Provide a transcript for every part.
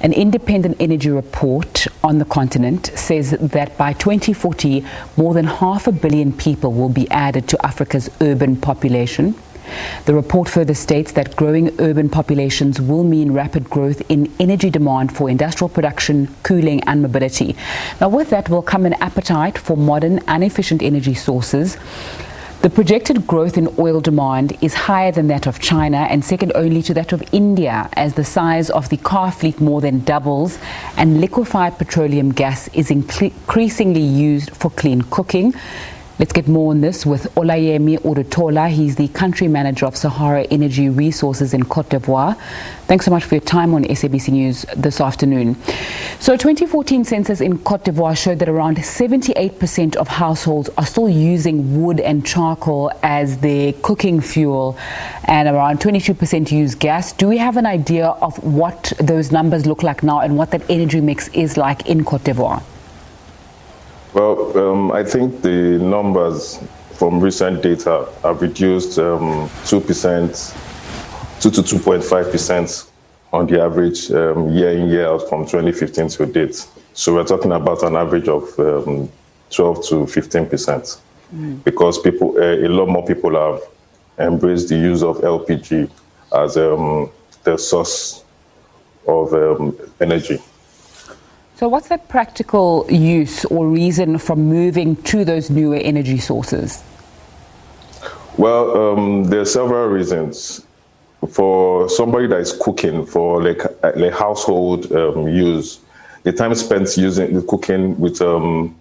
An independent energy report on the continent says that by 2040, more than 500 million people will be added to Africa's urban population. The report further states that growing urban populations will mean rapid growth in energy demand for industrial production, cooling and mobility. Now, with that will come an appetite for modern and efficient energy sources. The projected growth in oil demand is higher than that of China and second only to that of India, as the size of the car fleet more than doubles and liquefied petroleum gas is increasingly used for clean cooking. Let's get more on this with Olayemi Odutola. He's the country manager of Sahara Energy Resources in Cote d'Ivoire. Thanks so much for your time on SABC News this afternoon. So 2014 census in Cote d'Ivoire showed that around 78% of households are still using wood and charcoal as their cooking fuel, and around 22% use gas. Do we have an idea of what those numbers look like now and what that energy mix is like in Cote d'Ivoire? Well, I think the numbers from recent data have reduced 2%, 2 to 2.5% on the average year in, year out from 2015 to date. So we're talking about an average of 12 to 15%, because a lot more people have embraced the use of LPG as the source of energy. So what's the practical use or reason for moving to those newer energy sources? Well, there are several reasons. For somebody that is cooking for like household use, the time spent cooking with an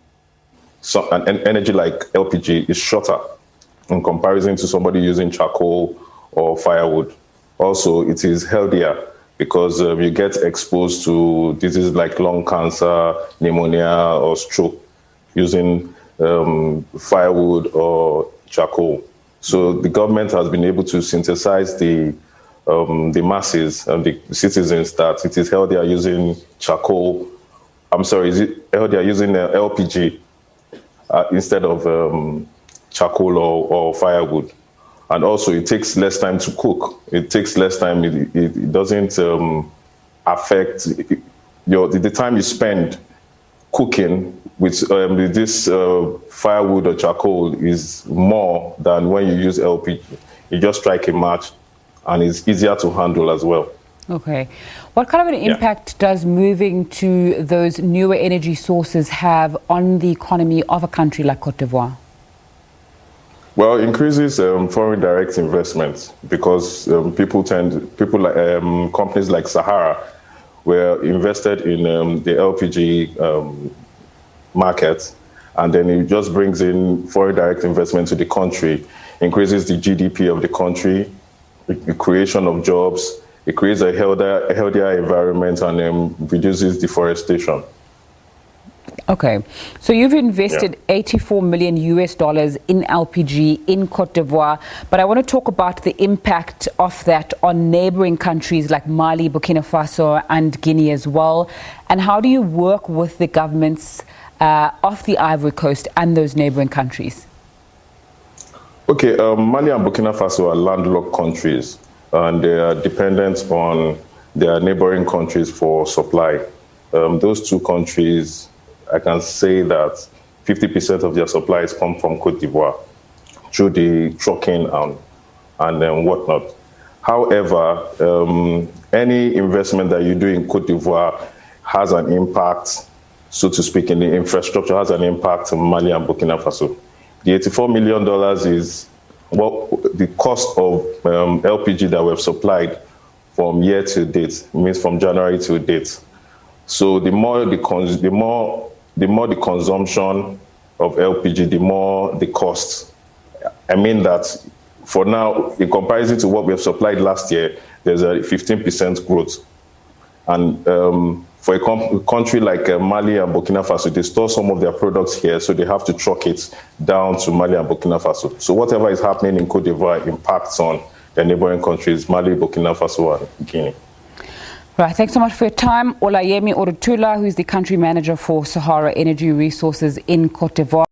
energy like LPG is shorter in comparison to somebody using charcoal or firewood. Also, it is healthier, because you get exposed to diseases like lung cancer, pneumonia, or stroke using firewood or charcoal. So the government has been able to synthesize the masses and the citizens that it is healthier using charcoal. Is it healthier using LPG instead of charcoal or firewood? And also, it takes less time to cook. It takes less time. It doesn't affect the time you spend cooking with this firewood or charcoal is more than when you use LPG. You just strike a match, and it's easier to handle as well. Okay. What kind of an impact does moving to those newer energy sources have on the economy of a country like Cote d'Ivoire? Well, it increases foreign direct investments, because companies like Sahara were invested in the LPG market, and then it just brings in foreign direct investment to the country, increases the GDP of the country, the creation of jobs, it creates a healthier environment, and reduces deforestation. Okay, so you've invested $84 million in LPG in Cote d'Ivoire, but I want to talk about the impact of that on neighboring countries like Mali, Burkina Faso and Guinea as well. And how do you work with the governments of the Ivory Coast and those neighboring countries? Okay, Mali and Burkina Faso are landlocked countries, and they are dependent on their neighboring countries for supply. Those two countries, I can say that 50% of their supplies come from Cote d'Ivoire through the trucking and whatnot. However, any investment that you do in Cote d'Ivoire has an impact, so to speak, in the infrastructure, has an impact in Mali and Burkina Faso. The $84 million is the cost of LPG that we've supplied from year to date, means from January to date. So the more the consumption of LPG, the more the cost. I mean that for now, in comparison to what we have supplied last year, there's a 15% growth. And for a country like Mali and Burkina Faso, they store some of their products here, so they have to truck it down to Mali and Burkina Faso. So whatever is happening in Cote d'Ivoire impacts on the neighboring countries, Mali, Burkina Faso and Guinea. Right, thanks so much for your time. Olayemi Odutola, who is the country manager for Sahara Energy Resources in Cote d'Ivoire.